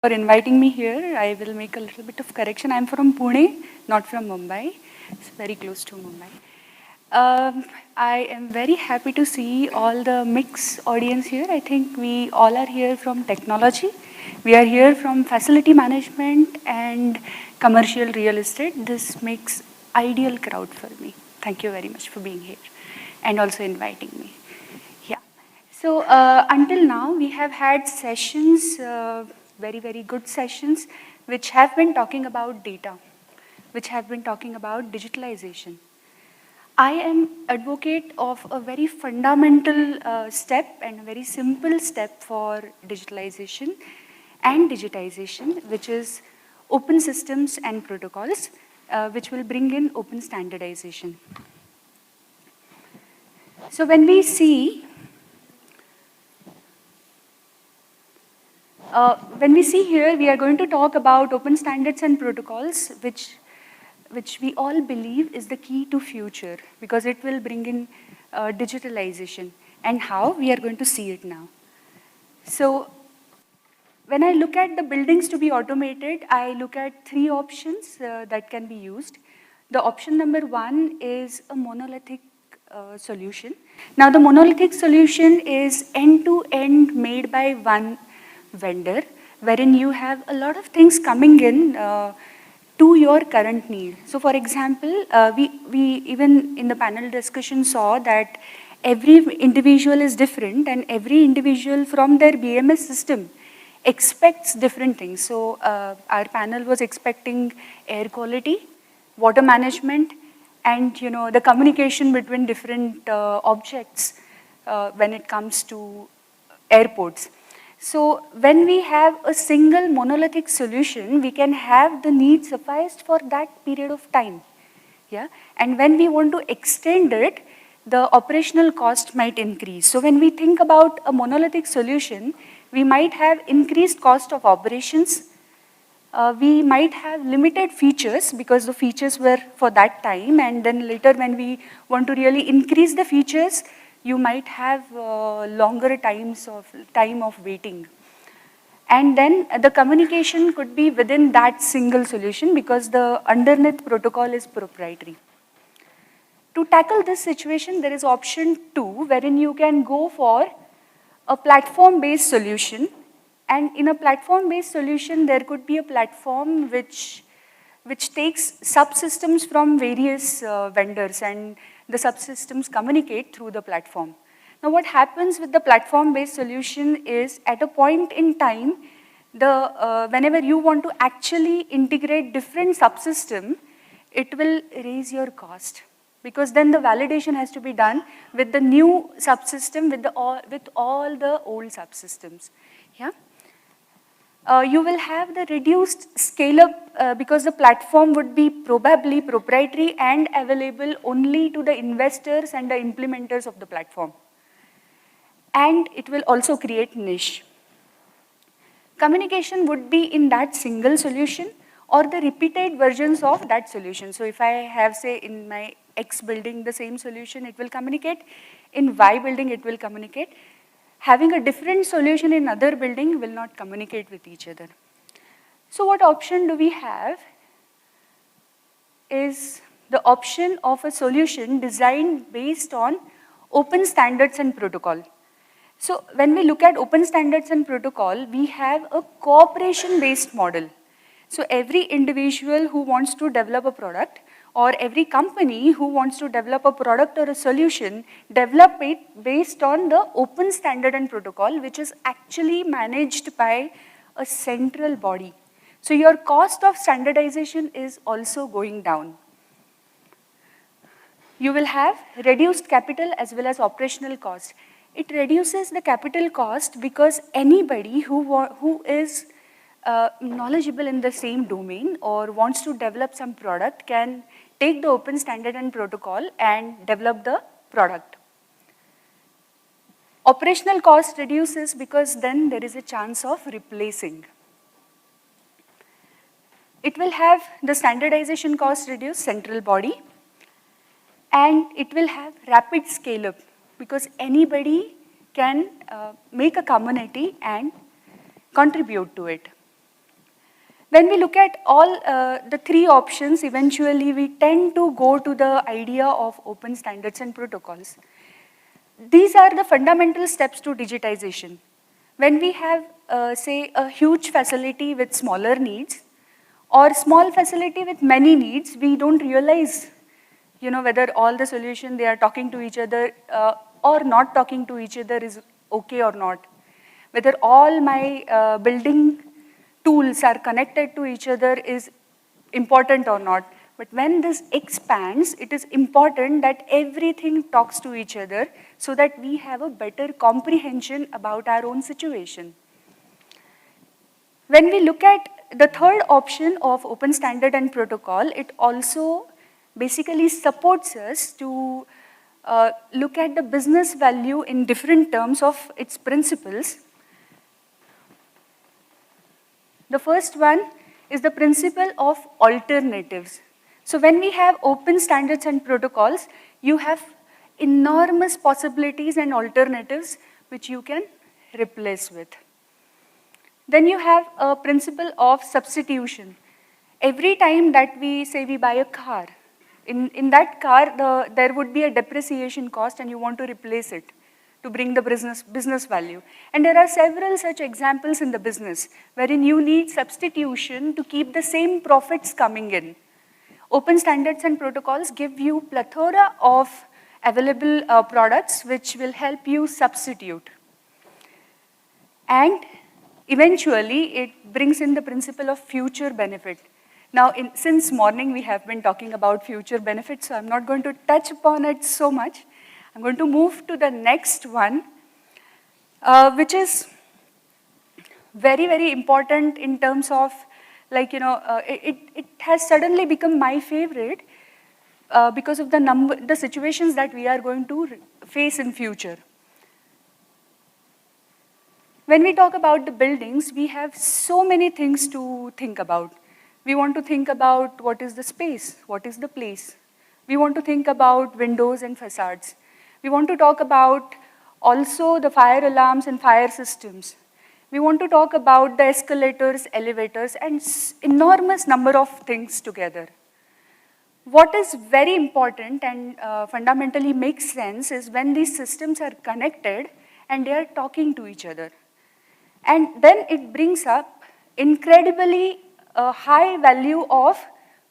For inviting me here. I will make a little bit of correction. I'm from Pune, not from Mumbai. It's very close to Mumbai. I am very happy to see all the mixed audience here. I think we all are here from technology. We are here from facility management and commercial real estate. This makes ideal crowd for me. Thank you very much for being here and also inviting me. Yeah. So until now, we have had sessions, very good sessions, which have been talking about data, which have been talking about digitalization. I am advocate of a very fundamental step and a very simple step for digitalization and digitization, which is open systems and protocols, which will bring in open standardization. So when we see here, we are going to talk about open standards and protocols, which we all believe is the key to future because it will bring in digitalization. And how? We are going to see it now. So when I look at the buildings to be automated, I look at three options that can be used. The option number one is a monolithic solution. Now the monolithic solution is end-to-end made by one vendor, wherein you have a lot of things coming in to your current need. So for example, we even in the panel discussion saw that every individual is different and every individual from their BMS system expects different things. So our panel was expecting air quality, water management, and the communication between different objects when it comes to airports. So when we have a single monolithic solution, we can have the need sufficed for that period of time. Yeah? And when we want to extend it, the operational cost might increase. So when we think about a monolithic solution, we might have increased cost of operations. We might have limited features because the features were for that time, and then later when we want to really increase the features, you might have longer time of waiting. And then the communication could be within that single solution because the underneath protocol is proprietary. To tackle this situation, there is option 2, wherein you can go for a platform-based solution. And in a platform-based solution, there could be a platform which takes subsystems from various vendors, and the subsystems communicate through the platform. Now what happens with the platform-based solution is at a point in time, whenever you want to actually integrate different subsystems, it will raise your cost because then the validation has to be done with the new subsystem with all the old subsystems. Yeah? You will have the reduced scale-up because the platform would be probably proprietary and available only to the investors and the implementers of the platform. And it will also create niche. Communication would be in that single solution or the repeated versions of that solution. So if I have, say, in my X building the same solution, it will communicate. In Y building, it will communicate. Having a different solution in other building will not communicate with each other. So what option do we have is the option of a solution designed based on open standards and protocol. So when we look at open standards and protocol, we have a cooperation-based model. So every individual who wants to develop a product or every company who wants to develop a product or a solution, develop it based on the open standard and protocol, which is actually managed by a central body. So your cost of standardization is also going down. You will have reduced capital as well as operational cost. It reduces the capital cost because anybody who is knowledgeable in the same domain or wants to develop some product can take the open standard and protocol and develop the product. Operational cost reduces because then there is a chance of replacing. It will have the standardization cost reduced, central body, and it will have rapid scale up because anybody can make a community and contribute to it. When we look at all the three options, eventually we tend to go to the idea of open standards and protocols. These are the fundamental steps to digitization. When we have, say, a huge facility with smaller needs, or small facility with many needs, we don't realize, whether all the solution they are talking to each other or not talking to each other is okay or not. Whether all my building tools are connected to each other is important or not. But when this expands, it is important that everything talks to each other so that we have a better comprehension about our own situation. When we look at the third option of open standard and protocol, it also basically supports us to look at the business value in different terms of its principles. The first one is the principle of alternatives. So when we have open standards and protocols, you have enormous possibilities and alternatives which you can replace with. Then you have a principle of substitution. Every time that we say we buy a car, in that car, there would be a depreciation cost and you want to replace it to bring the business value. And there are several such examples in the business wherein you need substitution to keep the same profits coming in. Open standards and protocols give you plethora of available products which will help you substitute. And eventually, it brings in the principle of future benefit. Now, since morning we have been talking about future benefits, so I'm not going to touch upon it so much. I'm going to move to the next one, which is very, very important in terms of, it has suddenly become my favorite because of the situations that we are going to face in future. When we talk about the buildings, we have so many things to think about. We want to think about what is the space, what is the place. We want to think about windows and facades. We want to talk about also the fire alarms and fire systems. We want to talk about the escalators, elevators, and enormous number of things together. What is very important and fundamentally makes sense is when these systems are connected and they are talking to each other. And then it brings up incredibly high value of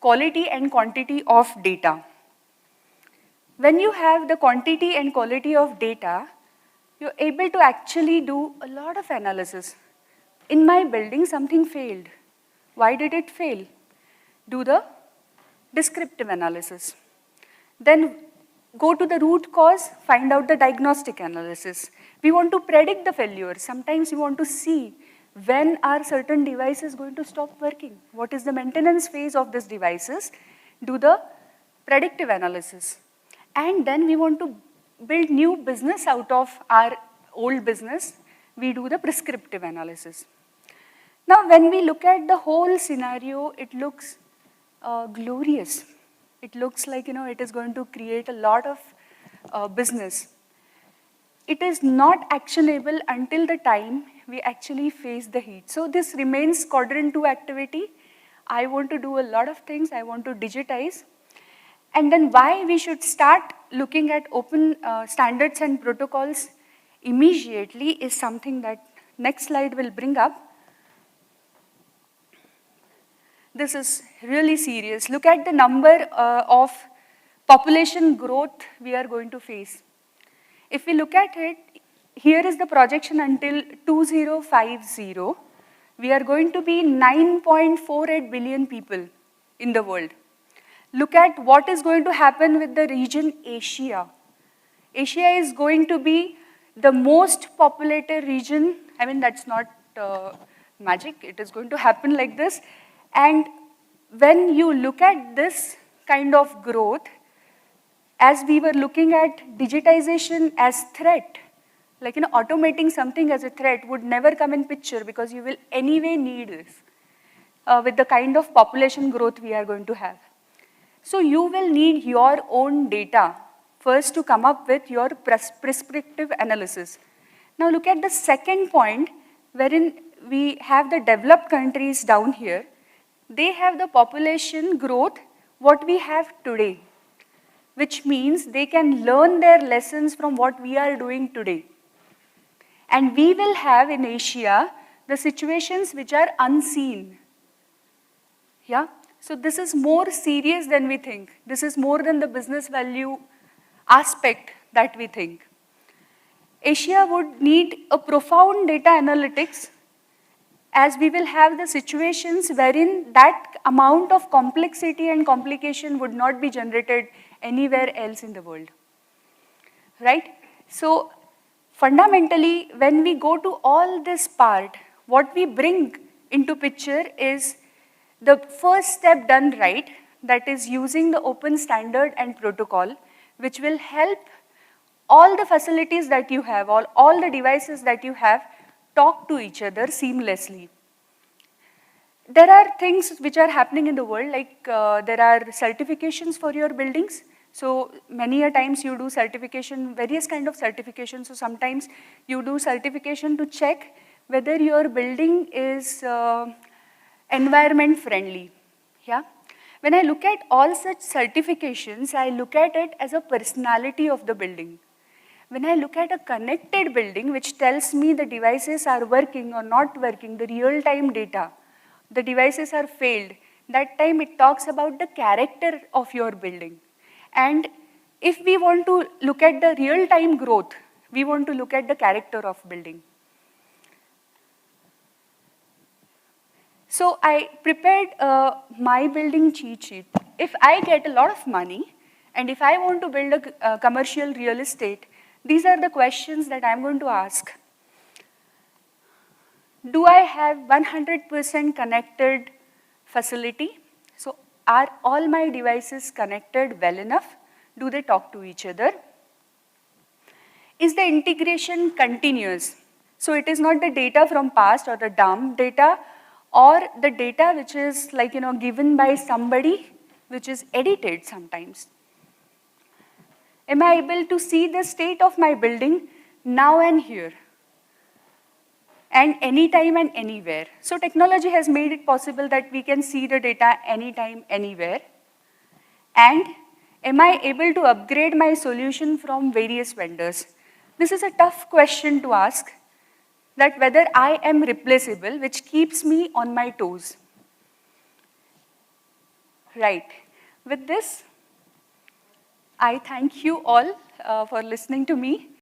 quality and quantity of data. When you have the quantity and quality of data, you're able to actually do a lot of analysis. In my building, something failed. Why did it fail? Do the descriptive analysis. Then go to the root cause, find out the diagnostic analysis. We want to predict the failure. Sometimes we want to see when are certain devices going to stop working. What is the maintenance phase of these devices? Do the predictive analysis. And then we want to build new business out of our old business. We do the prescriptive analysis. Now, when we look at the whole scenario, it looks glorious. It looks like, it is going to create a lot of business. It is not actionable until the time we actually face the heat. So this remains quadrant 2 activity. I want to do a lot of things. I want to digitize. And then why we should start looking at open standards and protocols immediately is something that next slide will bring up. This is really serious. Look at the number of population growth we are going to face. If we look at it, here is the projection until 2050. We are going to be 9.48 billion people in the world. Look at what is going to happen with the region Asia. Asia is going to be the most populated region. I mean, that's not magic. It is going to happen like this. And when you look at this kind of growth, as we were looking at digitization as threat, like automating something as a threat would never come in picture because you will anyway need this with the kind of population growth we are going to have. So you will need your own data first to come up with your prescriptive analysis. Now look at the second point wherein we have the developed countries down here. they have the population growth what we have today, which means they can learn their lessons from what we are doing today. And we will have in Asia the situations which are unseen. Yeah? So this is more serious than we think. This is more than the business value aspect that we think. Asia would need a profound data analytics, as we will have the situations wherein that amount of complexity and complication would not be generated anywhere else in the world. Right? So fundamentally, when we go to all this part, what we bring into picture is the first step done right, that is using the open standard and protocol, which will help all the facilities that you have, all the devices that you have, talk to each other seamlessly. There are things which are happening in the world, like there are certifications for your buildings. So many a times you do certification, various kind of certification. So sometimes you do certification to check whether your building is environment friendly. Yeah. When I look at all such certifications, I look at it as a personality of the building. When I look at a connected building, which tells me the devices are working or not working, the real-time data, the devices are failed, that time it talks about the character of your building. And if we want to look at the real-time growth, we want to look at the character of building. So I prepared my building cheat sheet. If I get a lot of money, and if I want to build a commercial real estate, these are the questions that I'm going to ask. Do I have 100% connected facility? So are all my devices connected well enough? Do they talk to each other? Is the integration continuous? So it is not the data from past or the dumb data, or the data which is like, given by somebody, which is edited sometimes. Am I able to see the state of my building now and here? And anytime and anywhere. So technology has made it possible that we can see the data anytime, anywhere. And am I able to upgrade my solution from various vendors? This is a tough question to ask, that whether I am replaceable, which keeps me on my toes. Right. With this, I thank you all for listening to me.